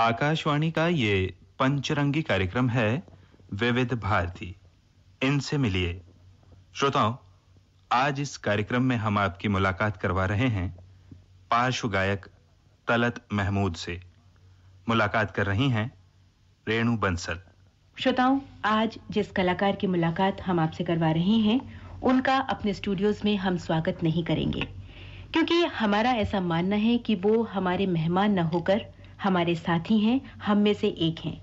आकाशवाणी का ये पंचरंगी कार्यक्रम है विविध भारती। इनसे मिलिए। श्रोताओं, आज इस कार्यक्रम में हम आपकी मुलाकात करवा रहे हैं पार्श्व गायक तलत महमूद से। मुलाकात कर रही हैं रेणु बंसल। श्रोताओं, आज जिस कलाकार की मुलाकात हम आपसे करवा रहे हैं उनका अपने स्टूडियोज में हम स्वागत नहीं करेंगे, क्योंकि हमारा ऐसा मानना है कि वो हमारे मेहमान न होकर हमारे साथी हैं, हम में से एक हैं।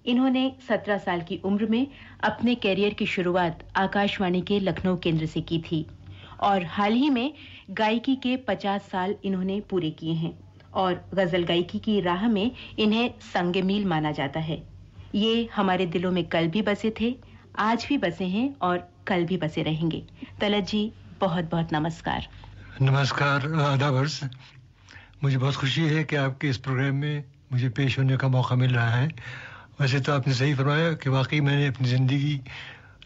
इन्होंने 17 साल की उम्र में अपने कैरियर की शुरुआत आकाशवाणी के लखनऊ केंद्र से की थी और हाल ही में गायकी के 50 साल इन्होंने पूरे किए हैं और गजल गायकी की राह में इन्हें संगे मील माना जाता है। ये हमारे दिलों में कल भी बसे थे, आज भी बसे हैं और कल भी बसे रहेंगे। तलत जी, बहुत बहुत नमस्कार। नमस्कार, आदाब अर्ज़। मुझे बहुत खुशी है कि आपके इस प्रोग्राम में मुझे पेश होने का मौका मिल रहा है। वैसे तो आपने सही फरमाया कि वाकई मैंने अपनी ज़िंदगी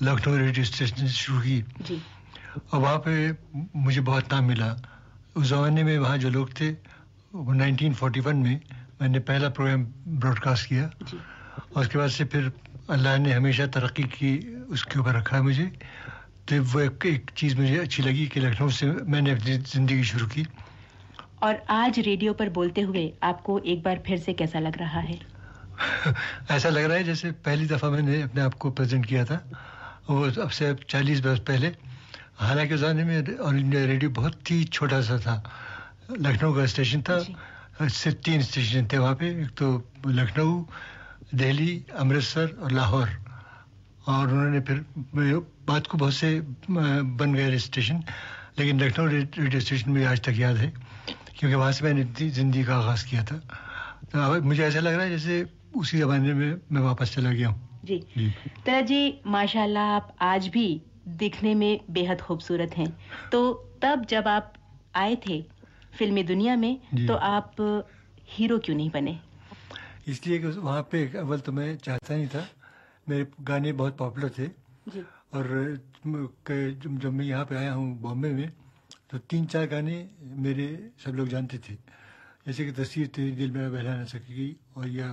लखनऊ रेडियो स्टेशन से शुरू की जी। और वहाँ पे मुझे बहुत नाम मिला। उस ज़माने में वहाँ जो लोग थे, 1941 में मैंने पहला प्रोग्राम ब्रॉडकास्ट किया जी। और उसके बाद से फिर अल्लाह ने हमेशा तरक्की की, उसके ऊपर रखा है मुझे। तो वो एक चीज़ मुझे अच्छी लगी कि लखनऊ से मैंने अपनी ज़िंदगी शुरू की। और आज रेडियो पर बोलते हुए आपको एक बार फिर से कैसा लग रहा है? ऐसा लग रहा है जैसे पहली दफ़ा मैंने अपने आप को प्रेजेंट किया था, वो अब से 40 बरस पहले। हालांकि उस ज़माने में ऑल इंडिया रेडियो बहुत ही छोटा सा था। लखनऊ का स्टेशन था, सिर्फ 3 स्टेशन थे वहाँ पे। एक तो लखनऊ, दिल्ली, अमृतसर और लाहौर। और उन्होंने फिर बात को बहुत से बन गए स्टेशन, लेकिन लखनऊ रेडियो स्टेशन मुझे आज तक याद है, क्योंकि वहाँ से मैंने ज़िंदगी का आगाज़ किया था। तो मुझे ऐसा लग रहा है जैसे उसी ज़माने में मैं वापस चला गया हूँ। जी। तलत जी, माशाल्लाह आप आज भी दिखने में बेहद खूबसूरत हैं। तो तब जब आप आए थे फिल्मी दुनिया में, तो आप हीरो क्यों नहीं बने? इसलिए कि वहाँ पे अव्वल तो मैं चाहता नहीं था। मेरे गाने बहुत पॉपुलर थे जी। और जब मैं यहाँ पे आया हूँ बॉम्बे में, तो 3-4 गाने मेरे सब लोग जानते थे, जैसे कि तस्वीर तेरी दिल मेरा बहला ना सकेगी, और या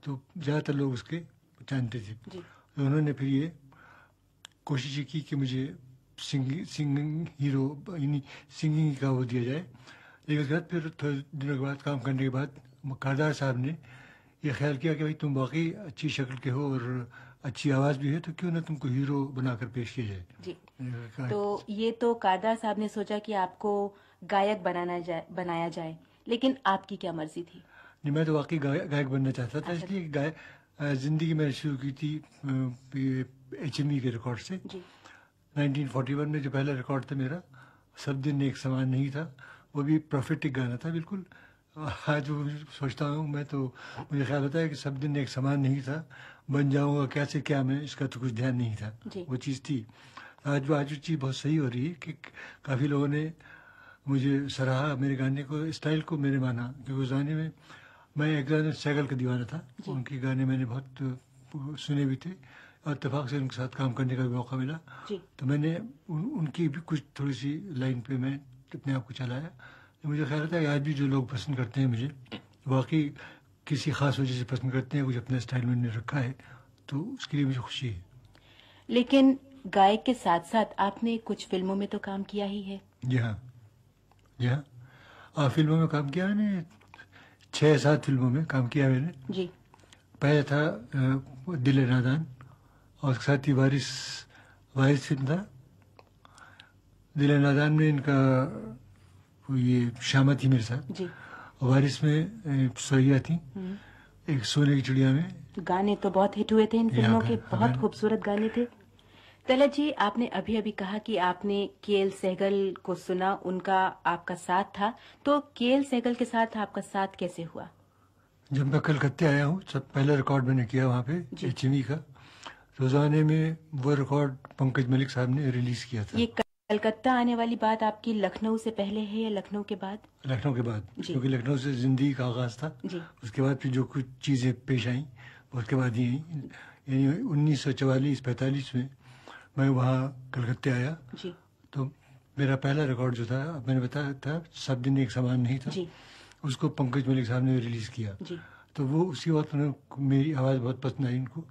तो ज़्यादातर लोग उसके जानते थे। तो उन्होंने फिर ये कोशिश की कि मुझे सिंगिंग हीरो यानी सिंगिंग का वो दिया जाए। लेकिन उसके बाद फिर थोड़े दिनों के बाद काम करने के बाद कारदार साहब ने ये ख्याल किया कि भाई तुम वाकई अच्छी शक्ल के हो और अच्छी आवाज़ भी है, तो क्यों ना तुमको हीरो बनाकर पेश किया जाए। जी। तो ये तो कारदार साहब ने सोचा कि आपको गायक बनाया जाए, लेकिन आपकी क्या मर्जी थी? नहीं, मैं तो वाकई गायक बनना चाहता था। इसलिए ज़िंदगी मैंने शुरू की थी HMV के रिकॉर्ड से। जी। 1941 में जो पहला रिकॉर्ड था मेरा, सब दिन एक समान नहीं था, वो भी प्रोफेटिक गाना था बिल्कुल। आज वो सोचता हूँ मैं, तो मुझे ख्याल होता है कि सब दिन एक समान नहीं था, बन जाऊँगा कैसे क्या मैं, इसका तो कुछ ध्यान नहीं था। वो चीज़ थी। आज वो चीज़ बहुत सही हो रही है कि काफ़ी लोगों ने मुझे सराहा, मेरे गाने को, स्टाइल को मैंने माना, क्योंकि उस गाने में मैं एक गाने सैगल का दीवाना था। उनके गाने मैंने बहुत सुने भी थे और इत्तेफाक से उनके साथ काम करने का भी मौका मिला। तो मैंने उनकी भी कुछ थोड़ी सी लाइन पे मैं अपने आप को चलाया। तो मुझे ख्याल था कि आज भी जो लोग पसंद करते हैं मुझे, वाकई किसी ख़ास वजह से पसंद करते हैं, कुछ अपना स्टाइल मैंने रखा है, तो उसके लिए मुझे खुशी है। लेकिन गायक के साथ साथ आपने कुछ फिल्मों में तो काम किया ही है। जी हाँ, जी हाँ, फिल्मों में काम किया मैंने। 6-7 फिल्मों में काम किया मैंने। जी। पहले था दिल नादान, और साथ ही वारिस फिल्म था। दिल नादान में इनका ये श्यामा थी मेरे साथ। जी। और वारिस में सोहिया थी, एक सोने की चिड़िया में। गाने तो बहुत हिट हुए थे इन फिल्मों के, बहुत खूबसूरत गाने थे। तलत जी, आपने अभी अभी कहा कि आपने केएल सहगल को सुना, उनका आपका साथ था, तो केएल सहगल के साथ आपका साथ कैसे हुआ? जब मैं कलकत्ते आया हूँ, सब पहला रिकॉर्ड मैंने किया वहाँ पे HMV का। तो ज़माने में वो रिकॉर्ड पंकज मलिक साहब ने रिलीज किया था। ये कलकत्ता आने वाली बात आपकी लखनऊ से पहले है या लखनऊ के बाद? लखनऊ के बाद, क्योंकि लखनऊ से जिंदगी का आगाज था। उसके बाद फिर जो कुछ चीज़ें पेश आई उसके बाद ही आई। यानी 1944-45 में मैं वहाँ कलकत्ते आया। तो मेरा पहला रिकॉर्ड जो था, मैंने बताया था, सब दिन एक समान नहीं था, उसको पंकज मलिक साहब ने रिलीज़ किया। तो वो उसी वक्त उन्हें मेरी आवाज़ बहुत पसंद आई उनको।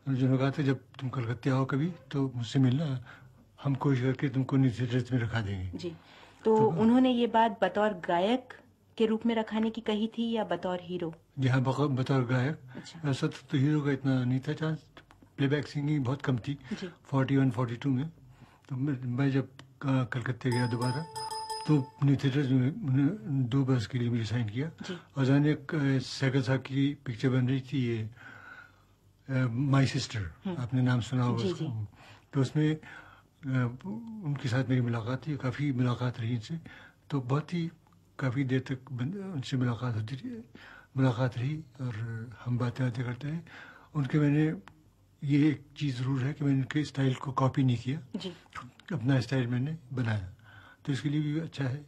उन्होंने कहा था जब तुम कलकत्ते आओ कभी तो मुझसे मिलना, हम कोशिश करके तुमको न्यू थिएटर्स में रखा देंगे। जी। तो उन्होंने ये बात बतौर गायक के रूप में रखाने की कही थी या बतौर हीरो? जी हाँ, बतौर गायक। अच्छा। वैसा तो हीरो का इतना नहीं था चांस, प्लेबैक सिंगिंग बहुत कम थी जी। 41-42 में। तो मैं जब कलकत्ते गया दोबारा तो न्यू थिएटर्स में उन्होंने 2 बरस के लिए मुझे साइन किया। और जाने सैगल साहब की पिक्चर बन रही थी ये माई सिस्टर, आपने नाम सुना होगा उसका। तो उसमें उनके साथ मेरी मुलाकात थी, काफ़ी मुलाकात रही इनसे। तो बहुत ही काफ़ी देर तक उनसे मुलाकात रही और हम बातें करते हैं। उनके मैंने ये एक चीज़ ज़रूर है कि मैंने उनके स्टाइल को कॉपी नहीं किया जी। अपना स्टाइल मैंने बनाया, तो इसके लिए भी अच्छा है।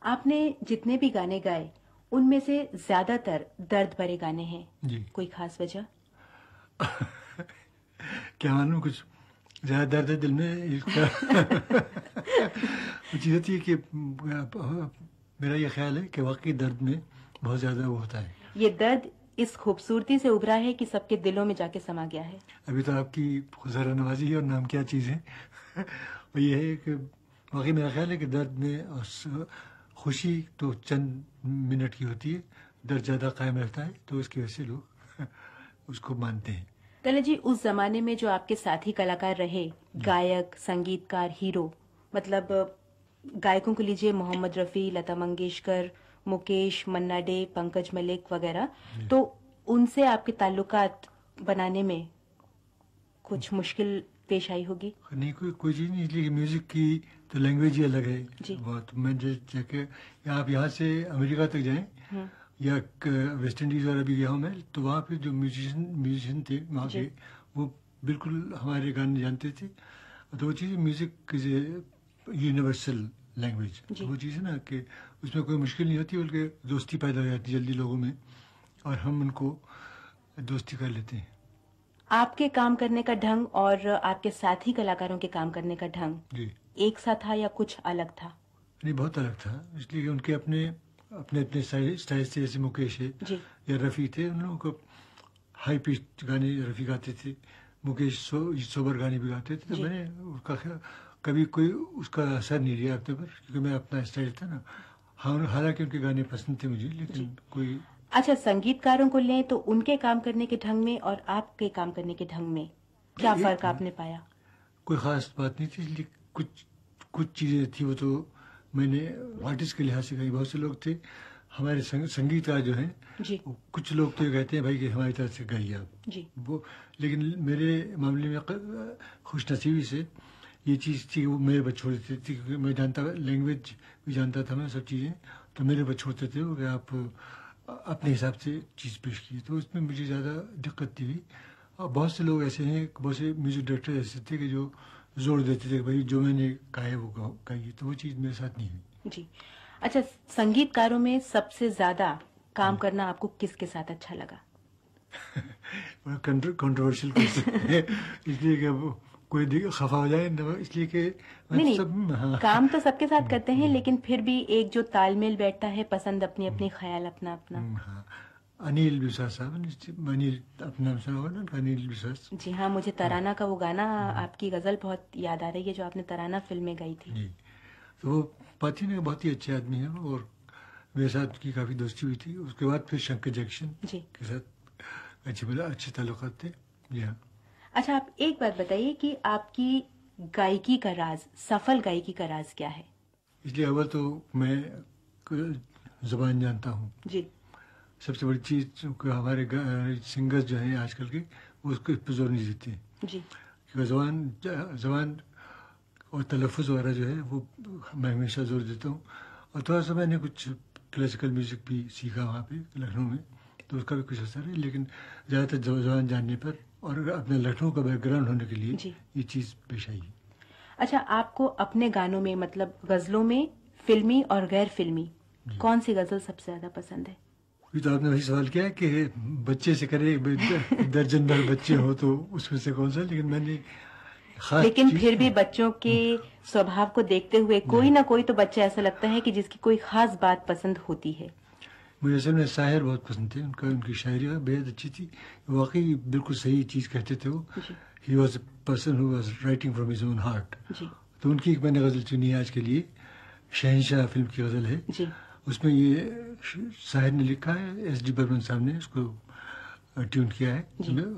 आपने जितने भी गाने गाए उनमें से ज्यादातर दर्द भरे गाने हैं जी। कोई खास वजह? क्या मालूम, कुछ ज्यादा दर्द है दिल में चीज़ होती है कि मेरा ये ख्याल है कि वाकई दर्द में बहुत ज्यादा वो होता है। ये दर्द इस खूबसूरती से उभरा है कि सबके दिलों में जाके समा गया है। अभी तो आपकी खुशरा नवाजी है और नाम क्या चीज़ है वो ये है कि वाकई मेरा ख्याल है कि दर्द में खुशी तो चंद मिनट की होती है, दर्द ज़्यादा कायम रहता है, तो इसकी वजह से लोग उसको मानते हैं। तले जी, उस जमाने में जो आपके साथी कलाकार रहे, गायक, संगीतकार, हीरो, मतलब गायकों को लीजिए मोहम्मद रफ़ी, लता मंगेशकर, मुकेश, मन्ना डे, पंकज मलिक वगैरह, तो उनसे आपके ताल्लुकात बनाने में कुछ मुश्किल पेश आई होगी? नहीं, कोई चीज़ नहीं, इसलिए म्यूजिक की तो लैंग्वेज ही अलग है बहुत। मैं जैसे आप यहाँ से अमेरिका तक जाएं या वेस्ट इंडीज वगैरह भी गया हूँ मैं, तो वहाँ पे जो म्यूजिशियन थे वहाँ के, वो बिल्कुल हमारे गाने जानते थे। तो वो चीज़ म्यूजिक इज यूनिवर्सल लैंग्वेज, वो चीज़ है ना कि उसमें कोई मुश्किल नहीं होती, बल्कि दोस्ती पैदा हो जाती है जल्दी लोगों में और हम उनको दोस्ती कर लेते हैं। आपके काम करने का ढंग और आपके साथी कलाकारों के काम करने का ढंग जी एक सा था या कुछ अलग था? नहीं, बहुत अलग था, इसलिए कि उनके अपने स्टाइल से, जैसे मुकेश है या रफ़ी थे, उन लोगों को हाई पिच गाने रफ़ी गाते थे, मुकेश सोबर गाने भी गाते थे। तो मैंने उसका कभी कोई उसका असर नहीं लिया अपने पर, क्योंकि मैं अपना स्टाइल था ना। हाँ, हालांकि उनके गाने पसंद थे मुझे, लेकिन कोई। अच्छा, संगीतकारों को लें तो उनके काम करने के ढंग में और आपके काम करने के ढंग में क्या फर्क आपने पाया? कोई खास बात नहीं थी, इसलिए कुछ चीजें थी वो तो मैंने आर्टिस्ट के लिहाज से कही। बहुत से लोग थे हमारे संगीतकार जो हैं, कुछ लोग तो ये कहते हैं भाई कि हमारी तरफ से गाइए आप जी। वो, लेकिन मेरे मामले में खुशनसीबी से ये चीज़ थी, वो मेरे पर छोड़ देते थे, क्योंकि मैं जानता, लैंग्वेज भी जानता था मैं, सब चीज़ें, तो मेरे पर छोड़ते थे वो कि आप अपने हिसाब से चीज़ पेश की। तो उसमें मुझे ज़्यादा दिक्कत थी। और बहुत से लोग ऐसे हैं, बहुत से म्यूजिक डायरेक्टर ऐसे थे कि जो जोड़ देते थे कि भाई जो मैंने कहा है वो गाइए, तो वो चीज़ मेरे साथ नहीं हुई जी। अच्छा, संगीतकारों में सबसे ज़्यादा काम करना आपको किसके साथ अच्छा लगा? कंट्रोवर्शियल क्वेश्चन है, इसलिए कि वो कोई खफा हो जाए, इसलिए कि नहीं, काम तो सबके साथ करते हैं, लेकिन फिर भी एक जो तालमेल बैठता है, पसंद अपनी अपनी, ख्याल अपना अपना। अनिल विश्वास साहब, अनिल अपना नाम सुना होगा ना, अनिल विश्वास जी हाँ। मुझे तराना का वो गाना, आपकी गजल बहुत याद आ रही है जो आपने तराना फिल्म में गाई थी। तो वो पाथी ने बहुत ही अच्छे आदमी है, और मेरे साथ की काफ़ी दोस्ती हुई थी। उसके बाद फिर शंकर जैक्सन के साथ अच्छे ताल्लुकात थे जी हाँ। अच्छा, आप एक बात बताइए कि आपकी गायकी का राज, सफल गायकी का राज क्या है? इसलिए अव्वल तो मैं जुबान जानता हूँ जी। सबसे बड़ी चीज़ हमारे सिंगर्स जो हैं आजकल के, वो उसको पे जोर नहीं देते जी, क्योंकि जबान और तलफ़ुज़ वगैरह जो है वो मैं हमेशा जोर देता हूँ। और थोड़ा सा मैंने कुछ क्लासिकल म्यूज़िक भी सीखा वहाँ पे लखनऊ में, तो उसका भी कुछ असर है, लेकिन ज़्यादातर जबान जानने पर और अपने लखनऊ का बैकग्राउंड होने के लिए ये चीज़ पेश आई है। अच्छा, आपको अपने गानों में, मतलब गज़लों में, फिल्मी और गैर फिल्मी, कौन सी गज़ल सबसे ज़्यादा पसंद है? तो आपने वही सवाल किया कि बच्चे से करे, दर्जन भर बच्चे हो तो उसमें से कौन सा, लेकिन मैंने लेकिन फिर भी बच्चों के स्वभाव को देखते हुए कोई ना कोई तो बच्चा ऐसा लगता है कि जिसकी कोई खास बात पसंद होती है। मुझे असल में शायर बहुत पसंद थे, उनकी शायरी बेहद अच्छी थी, वाकई बिल्कुल सही चीज़ कहते थे वो। He was a person who was writing from his own heart. तो उनकी एक मैंने गज़ल चुनी है आज के लिए, शहंशाह फिल्म की गज़ल है जी। उसमें ये शायर ने लिखा है, एस.डी. बर्मन साहब ने उसको ट्यून किया है।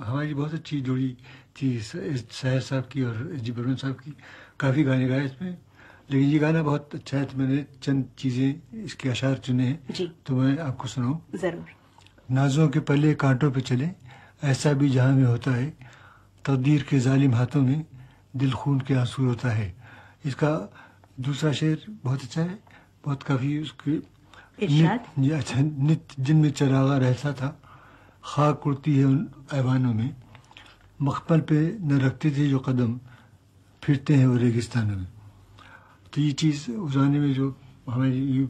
हमारी बहुत अच्छी जोड़ी थी शायर साहब की और एस.डी. बर्मन साहब की, काफ़ी गाने गाए इसमें, लेकिन ये गाना बहुत अच्छा है, तो मैंने चंद चीज़ें इसके अशार चुने हैं तो मैं आपको सुनाऊँ। ज़रूर। नाजों के पले कांटों पे चले, ऐसा भी जहाँ में होता है, तकदीर के जालिम हाथों में दिल खून के आंसू होता है। इसका दूसरा शेर बहुत अच्छा है, बहुत काफ़ी उसके अच्छा, नित जिनमें चरागा रहता था, खाक उड़ती है उन ऐवानों में, मखमल पे न रखते थे जो कदम, फिरते हैं वो रेगिस्तानों में। तो ये चीज़ उस ज़माने में जो हमारी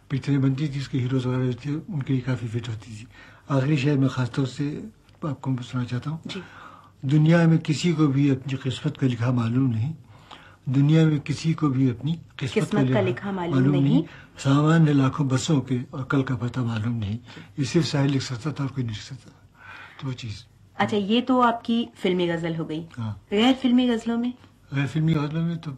पिक्चरें बनती थी, उसके हीरोज़ वगैरह जो थे उनके लिए काफ़ी फिट होती थी। आखिरी शेर मैं ख़ासतौर से आपको सुनाना चाहता हूँ। दुनिया में किसी को भी अपनी किस्मत का लिखा मालूम नहीं, दुनिया में किसी को भी अपनी किस्मत का लिखा मालूम नहीं, सामान्य लाखों बसों के और कल का पता मालूम नहीं। ये सिर्फ शायर लिख सकता था और कोई नहीं लिख सकता। तो वो चीज़। अच्छा, ये तो आपकी फिल्मी गज़ल हो गई। हाँ। गैर फिल्मी गज़लों में? गैर फिल्मी गज़लों में तो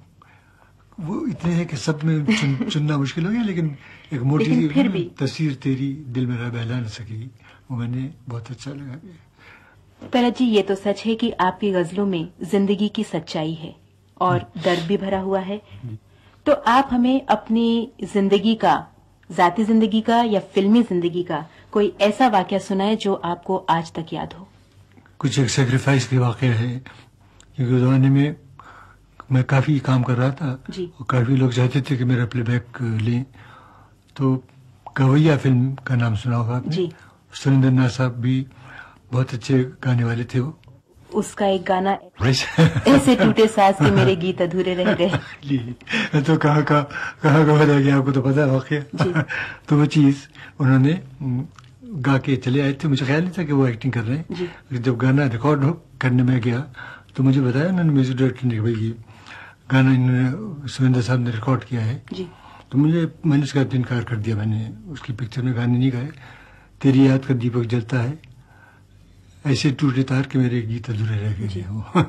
वो इतने हैं कि सब में चुनना मुश्किल हो गया, लेकिन एक मोटी फिर भी तस्वीर तेरी दिल मेरा बहला न सकेगी, वो मैंने बहुत अच्छा लगा। तलत जी, ये तो सच है कि आपकी गज़लों में जिंदगी की सच्चाई है और दर्द भी भरा हुआ है। तो आप हमें अपनी जिंदगी का, जाती जिंदगी का या फिल्मी जिंदगी का कोई ऐसा वाकया सुनाए जो आपको आज तक याद हो। कुछ एक सेक्रीफाइस के वाकया है, क्योंकि उस जमाने में मैं काफ़ी काम कर रहा था और काफ़ी लोग चाहते थे कि मेरा प्लेबैक लें। तो कवैया फिल्म का नाम सुना होगा आपने, सुरेंद्र नाथ साहब भी बहुत अच्छे गाने वाले थे वो। उसका एक गाना ऐसे टूटे सांस के मेरे गीत अधूरे रह गए। तो कहाँ का बता गया, आपको तो पता है वाकया। तो वो चीज़ उन्होंने गा के चले आए थे, मुझे ख्याल नहीं था कि वो एक्टिंग कर रहे हैं। जब गाना रिकॉर्ड करने में गया तो मुझे बताया उन्होंने, म्यूजिक डायरेक्टर ने, भाई ये गाना इन्होंने सुरेंद्र साहब ने रिकॉर्ड किया है। तो मैंने उसका इनकार कर दिया, मैंने उसकी पिक्चर में गाने नहीं गाए। तेरी याद का दीपक जलता है, ऐसे टूटे तार के मेरे गीत अधूरे रह गए हो।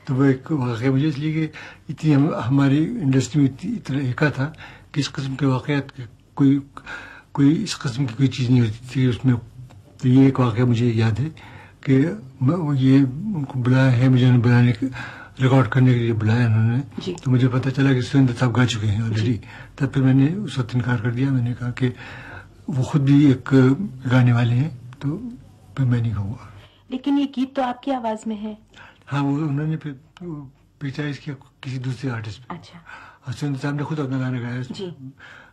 तो वो एक वाक़या मुझे, इसलिए कि इतनी हमारी इंडस्ट्री में इतना एका था कि इस किस्म के वाक़यात कोई इस किस्म की कोई चीज़ नहीं होती थी उसमें। तो ये एक वाक़या मुझे याद है कि ये उनको बुलाया है, मुझे बुलाने रिकॉर्ड करने के लिए बुलाया उन्होंने। तो मुझे पता चला कि सुरेंद्र साहब गा चुके हैं ऑलरेडी। तब फिर मैंने उस वक्त इनकार कर दिया। मैंने कहा कि वो खुद भी एक गाने वाले हैं, तो फिर मैं नहीं गाऊंगा। लेकिन ये गीत तो आपकी आवाज में है। हाँ, वो उन्होंने फिर पिक्चराइज किया किसी दूसरे आर्टिस्ट पे। अच्छा। सुरेंद्र साहब ने खुद अपना गाना गाया जी।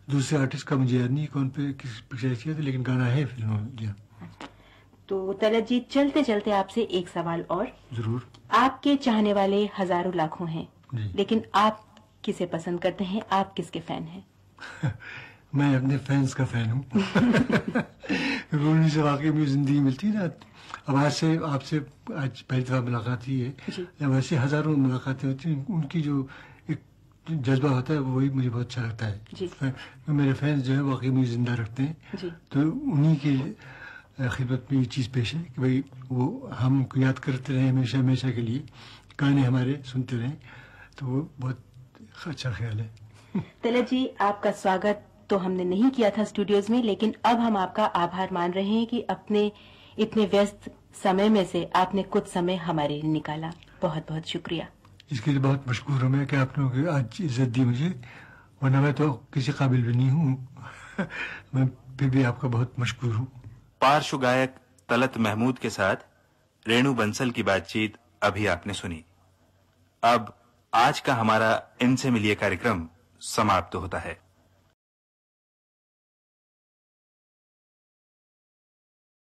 दूसरे आर्टिस्ट का मुझे याद नहीं कौन पे पिक्चराइज किया था, लेकिन गाना है फिल्म में। तो तलत जी, चलते चलते आपसे एक सवाल और। जरूर। आपके चाहने वाले हजारों लाखों हैं, लेकिन आप किसे पसंद करते हैं, आप किसके फैन हैं? मैं अपने फैंस का फैन हूँ। उनसे वाकई में जिंदगी मिलती है ना। अब आपसे आज पहली दफा मुलाकात ही है, या वैसे हजारों मुलाकातें होती हैं, उनकी जो एक जज्बा होता है वही मुझे बहुत अच्छा लगता है। मेरे फैंस जो है वाकई मुझे जिंदा रखते हैं। तो उन्हीं की खिदमत में ये चीज़ पेश है कि भाई वो हमको याद करते रहे हमेशा हमेशा के लिए, गाने हमारे सुनते रहें, तो वो बहुत अच्छा ख्याल है। तलत जी, आपका स्वागत तो हमने नहीं किया था स्टूडियोज में, लेकिन अब हम आपका आभार मान रहे हैं कि अपने इतने व्यस्त समय में से आपने कुछ समय हमारे लिए निकाला। बहुत बहुत शुक्रिया। इसके लिए बहुत मशकूर हूँ मैं कि आप लोगों ने आज इज्जत दी मुझे, वरना मैं तो किसी काबिल भी नहीं हूँ। मैं फिर भी आपका बहुत मशकूर हूँ। पार्श्व गायक तलत महमूद के साथ रेणु बंसल की बातचीत अभी आपने सुनी। अब आज का हमारा इनसे मिलिए कार्यक्रम समाप्त होता है।